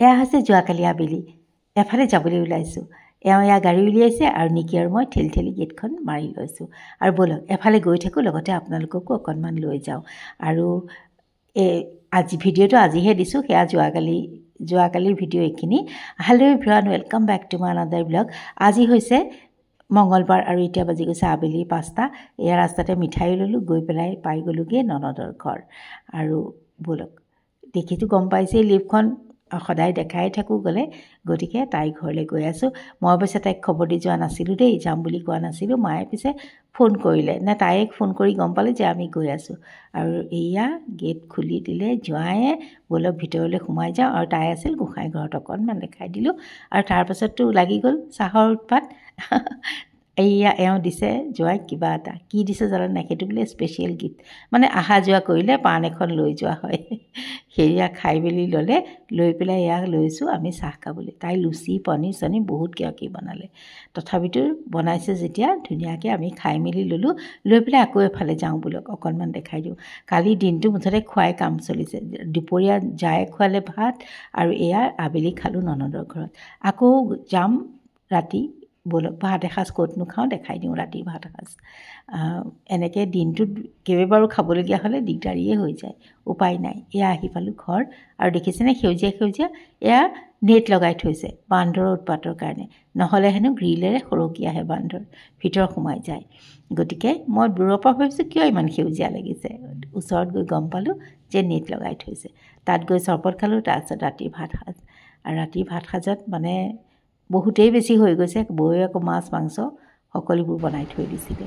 এয়া হৈছে যোৱাকালি আবেলি এফালে যাবলৈ ওলাইছোঁ এওঁ এয়া গাড়ী উলিয়াইছে আৰু নিকি আৰু মই ঠেলি ঠেলি গেটখন মাৰি লৈছোঁ আৰু ব'লক এফালে গৈ থাকোঁ লগতে আপোনালোককো অকণমান লৈ যাওঁ আৰু আজি ভিডিঅ'টো আজিহে দিছোঁ সেয়া যোৱাকালিৰ ভিডিঅ' এইখিনি hello' everyone welcome back to my another blog আজি হৈছে মঙ্গলবাৰ আৰু এতিয়া বাজি গৈছে আবেলি 5টা এয়া ৰাস্তাতে মিঠাই ল'লোঁ গৈ পেলাই পাই গ'লোগৈ ননদৰ ঘৰ আৰু ব'লক দেখিতো গম পাইছেই লিফ্টখন সদায় দেখাই থাকোঁ গ'লে গতিকে তাইৰ ঘৰলৈ গৈ আছোঁ মই অৱশ্যে তাইক খবৰ দি যোৱা নাছিলোঁ দেই যাম বুলি কোৱা নাছিলোঁ মায়ে পিছে ফোন কৰিলে নে তাইক ফোন কৰি গম পালে যে আমি গৈ আছোঁ আৰু এয়া গেট খুলি দিলে জোঁৱায়ে ব'লক ভিতৰলৈ সোমাই যাওঁ আৰু তাই আছিল গোঁসাই ঘৰত অকণমান দেখাই দিলোঁ আৰু তাৰপাছততো লাগি গ'ল চাহৰ উৎপাত এয়া এওঁ দিছে জোঁৱাইক কিবা এটা কি দিছে জানো নাই সেইটো বোলে স্পেচিয়েল গিফ্ট মানে অহা যোৱা কৰিলে পাণ এখন লৈ যোৱা হয় সেয়া খাই মেলি ল'লে লৈ পেলাই এয়া লৈছোঁ আমি চাহ খাবলৈ তাই লুচি পনীৰ চনীৰ বহুত কিবা কিবি বনালে তথাপিতো বনাইছে যেতিয়া ধুনীয়াকৈ আমি খাই মেলি ল'লোঁ লৈ পেলাই আকৌ এফালে যাওঁ বোলক অকণমান দেখাই দিওঁ কালি দিনটো মুঠতে খুৱাই কাম চলিছে দুপৰীয়া জায়ে খোৱালে ভাত আৰু এয়া আবেলি খালোঁ ননদৰ ঘৰত আকৌ যাম ৰাতি ব'লক ভাত এসাঁজ ক'তনো খাওঁ দেখাই দিওঁ ৰাতিৰ ভাত এসাঁজ এনেকৈ দিনটোত কেইবাবাৰো খাবলগীয়া হ'লে দিগদাৰিয়ে হৈ যায় উপায় নাই এয়া আহি পালোঁ ঘৰ আৰু দেখিছেনে সেউজীয়া সেউজীয়া এয়া নেট লগাই থৈছে বান্দৰৰ উৎপাতৰ কাৰণে নহ'লে হেনো গ্ৰিলেৰে সৰকি আহে বান্দৰ ভিতৰ সোমাই যায় গতিকে মই দূৰৰ পৰা ভাবিছোঁ কিয় ইমান সেউজীয়া লাগিছে ওচৰত গৈ গম পালোঁ যে নেট লগাই থৈছে তাত গৈ চৰবত খালোঁ তাৰপিছত ৰাতিৰ ভাত সাঁজ আৰু ৰাতিৰ ভাত সাঁজত মানে বহুতেই বেছি হৈ গৈছে বৌয়ে আকৌ মাছ মাংস সকলোবোৰ বনাই থৈ দিছিলে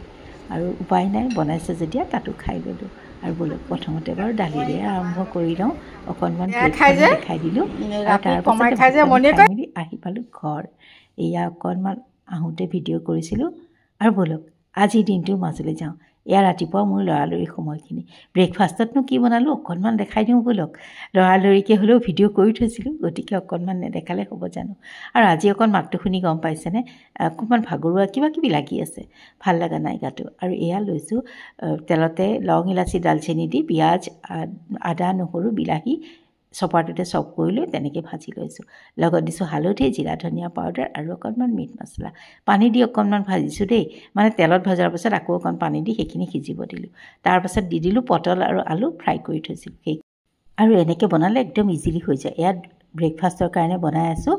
আৰু উপায় নাই বনাইছে যেতিয়া তাতো খাই ল'লোঁ আৰু ব'লক প্ৰথমতে বাৰু দালিৰে আৰম্ভ কৰি লওঁ অকণমান দেখাই দিলোঁ আৰু তাৰপাছত আহি পালোঁ ঘৰ এয়া অকণমান আহোঁতে ভিডিঅ' কৰিছিলোঁ আৰু ব'লক আজিৰ দিনটোৰ মাজলৈ যাওঁ এয়া ৰাতিপুৱা মোৰ লৰালৰি সময়খিনি ব্ৰেকফাষ্টতনো কি বনালোঁ অকণমান দেখাই দিওঁ ব'লক লৰালৰিকৈ হ'লেও ভিডিঅ' কৰি থৈছিলোঁ গতিকে অকণমান নেদেখালে হ'ব জানো আৰু আজি অকণ মাতটো শুনি গম পাইছেনে অকণমান ভাগৰুৱা কিবা কিবি লাগি আছে ভাল লগা নাই গাটো আৰু এয়া লৈছোঁ তেলতে লং ইলাচি ডালচেনি দি পিঁয়াজ আদা নহৰু বিলাহী চপাৰটোতে চপ কৰি লৈ তেনেকৈ ভাজি লৈছোঁ লগত দিছোঁ হালধি জিৰা ধনিয়া পাউডাৰ আৰু অকণমান মিট মছলা পানী দি অকণমান ভাজিছোঁ দেই মানে তেলত ভজাৰ পাছত আকৌ অকণ পানী দি সেইখিনি সিজিব দিলোঁ তাৰপাছত দি দিলোঁ পটল আৰু আলু ফ্ৰাই কৰি থৈছিলোঁ সেই আৰু এনেকৈ বনালে একদম ইজিলি হৈ যায় ইয়াত ব্ৰেকফাষ্টৰ কাৰণে বনাই আছোঁ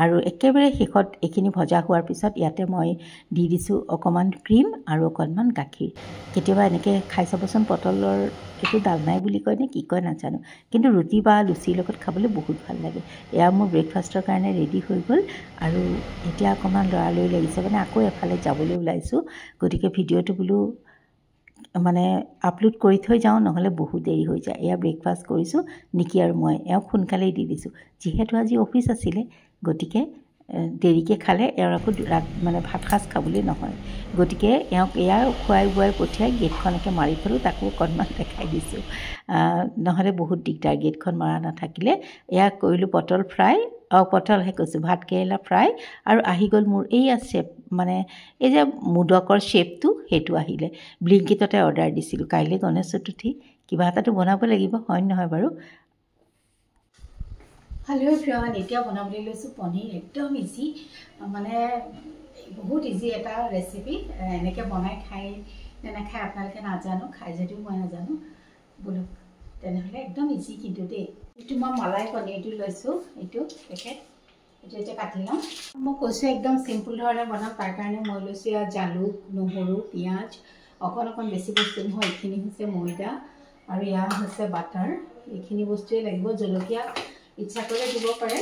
আৰু একেবাৰে শেষত এইখিনি ভজা হোৱাৰ পিছত ইয়াতে মই দি দিছোঁ অকণমান ক্ৰীম আৰু অকণমান গাখীৰ কেতিয়াবা এনেকৈ খাই চাবচোন পটলৰ এইটো ডালনাই বুলি কয় নে কি কয় নাজানো কিন্তু ৰুটি বা লুচিৰ লগত খাবলৈ বহুত ভাল লাগে এয়া মোৰ ব্ৰেকফাষ্টৰ কাৰণে ৰেডি হৈ গ'ল আৰু এতিয়া অকণমান লৰালৰি লাগিছে মানে আকৌ এফালে যাবলৈ ওলাইছোঁ গতিকে ভিডিঅ'টো বোলো মানে আপলোড কৰি থৈ যাওঁ নহ'লে বহুত দেৰি হৈ যায় এয়া ব্ৰেকফাষ্ট কৰিছোঁ নিকি আৰু মই এওঁক সোনকালেই দি দিছোঁ যিহেতু আজি অফিচ আছিলে গতিকে দেৰিকৈ খালে এওঁৰ আকৌ মানে ভাত সাঁজ খাবলৈ নহয় গতিকে এওঁক এয়া খুৱাই বোৱাই পঠিয়াই গেটখনকে মাৰি থ'লোঁ তাকো অকণমান দেখাই দিছোঁ নহ'লে বহুত দিগদাৰ গেটখন মৰা নাথাকিলে এয়া কৰিলোঁ পটল ফ্ৰাই পটলহে কৈছোঁ ভাত কেৰেলা ফ্ৰাই আৰু আহি গ'ল মোৰ এইয়া শ্বেপ মানে এই যে মোদকৰ শ্বেপটো সেইটো আহিলে ব্লিংকিটতে অৰ্ডাৰ দিছিলোঁ কাইলৈ গণেশ চতুৰ্থী কিবা এটাতো বনাব লাগিব হয় নহয় বাৰু হেল্ল' ফ্ৰেণ্ড এতিয়া বনাবলৈ লৈছোঁ পনীৰ একদম ইজি মানে বহুত ইজি এটা ৰেচিপি এনেকৈ বনাই খাই নে নাখায় আপোনালোকে নাজানো খাই যদিও মই নাজানো বোলো তেনেহ'লে একদম ইজি কিন্তু দেই এইটো মই মালাই পনীৰটো লৈছোঁ এইটো এতিয়া কাটি লওঁ মই কৈছোঁ একদম চিম্পুল ধৰণে বনাম তাৰ কাৰণে মই লৈছোঁ ইয়াত জালুক নহৰু পিঁয়াজ অকণ বেছি বস্তু নহয় এইখিনি হৈছে ময়দা আৰু ইয়াৰ হৈছে বাটাৰ এইখিনি বস্তুৱে লাগিব জলকীয়া ইচ্ছা কৰিলে দিব পাৰে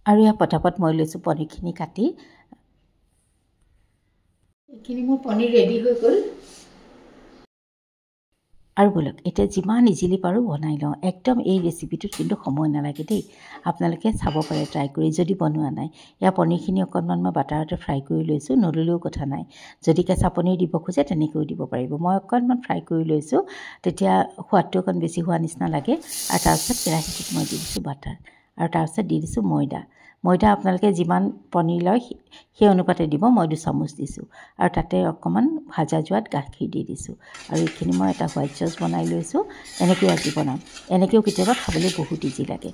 আৰু ইয়াৰ পটাপট মই লৈছোঁ পনীৰখিনি কাটি এইখিনি মোৰ পনীৰ ৰেডি হৈ গ'ল আৰু ব'লক এতিয়া যিমান ইজিলি পাৰোঁ বনাই লওঁ একদম এই ৰেচিপিটোত কিন্তু সময় নালাগে দেই আপোনালোকে চাব পাৰে ট্ৰাই কৰি যদি বনোৱা নাই ইয়াৰ পনীৰখিনি অকণমান মই বাটাৰতে ফ্ৰাই কৰি লৈছোঁ নল'লেও কথা নাই যদি কেঁচা পনীৰ দিব খোজে তেনেকৈও দিব পাৰিব মই অকণমান ফ্ৰাই কৰি লৈছোঁ তেতিয়া সোৱাদটো অকণ বেছি হোৱা নিচিনা লাগে আৰু তাৰপিছত কেৰাহীটোত মই দি দিছোঁ বাটাৰ আৰু তাৰপিছত দি দিছোঁ ময়দা আপোনালোকে যিমান পনীৰ লয় সেই অনুপাতে দিব। মই 2 চামুচ দিছোঁ আৰু তাতে অকণমান ভাজা যোৱাত গাখীৰ দি দিছোঁ। আৰু এইখিনি মই এটা হোৱাইট চচ বনাই লৈছোঁ। এনেকৈ আজি বনাম। এনেকৈও কেতিয়াবা খাবলৈ বহুত ইজি লাগে,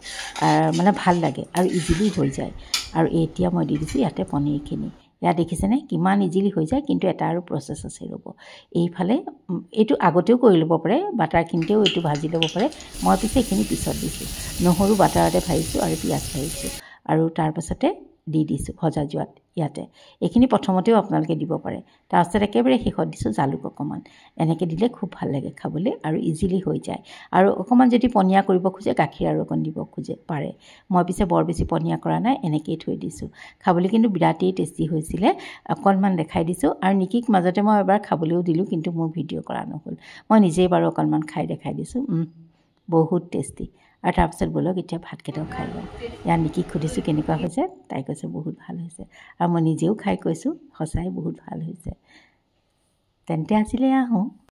মানে ভাল লাগে আৰু ইজিলি হৈ যায়। আৰু এতিয়া মই দি দিছোঁ ইয়াতে পনীৰখিনি। ইয়াত দেখিছেনে কিমান ইজিলি হৈ যায়, কিন্তু এটা আৰু প্ৰচেছ আছে ৰ'ব। এইফালে এইটো আগতেও কৰি ল'ব পাৰে, বাটাৰখিনিতেও এইটো ভাজি ল'ব পাৰে। মই পিছে এইখিনি পিছত দিছোঁ। নহৰু বাটাৰতে ভাজিছোঁ আৰু পিঁয়াজ ভাজিছোঁ আৰু তাৰপাছতে দি দিছোঁ ভজা যোৱাত ইয়াতে। এইখিনি প্ৰথমতেও আপোনালোকে দিব পাৰে। তাৰপাছত একেবাৰে শেষত দিছোঁ জালুক অকণমান। এনেকৈ দিলে খুব ভাল লাগে খাবলৈ আৰু ইজিলি হৈ যায়। আৰু অকণমান যদি পনীয়া কৰিব খোজে গাখীৰ আৰু অকণ দিব খোজে পাৰে। মই পিছে বৰ বেছি পনীয়া কৰা নাই, এনেকৈয়ে থৈ দিছোঁ। খাবলৈ কিন্তু বিৰাটেই টেষ্টি হৈছিলে। অকণমান দেখাই দিছোঁ আৰু নিকিক মাজতে মই এবাৰ খাবলৈও দিলোঁ, কিন্তু মোৰ ভিডিঅ' কৰা নহ'ল। মই নিজেই বাৰু অকণমান খাই দেখাই দিছোঁ। বহুত টেষ্টি। আৰু তাৰপিছত ব'লক এতিয়া ভাতকেইটাও খাই লওঁ। ইয়াত নিকিক সুধিছোঁ কেনেকুৱা হৈছে, তাই কৈছে বহুত ভাল হৈছে। আৰু মই নিজেও খাই কৈছোঁ সঁচাই বহুত ভাল হৈছে। তেন্তে আজিলৈ আহোঁ।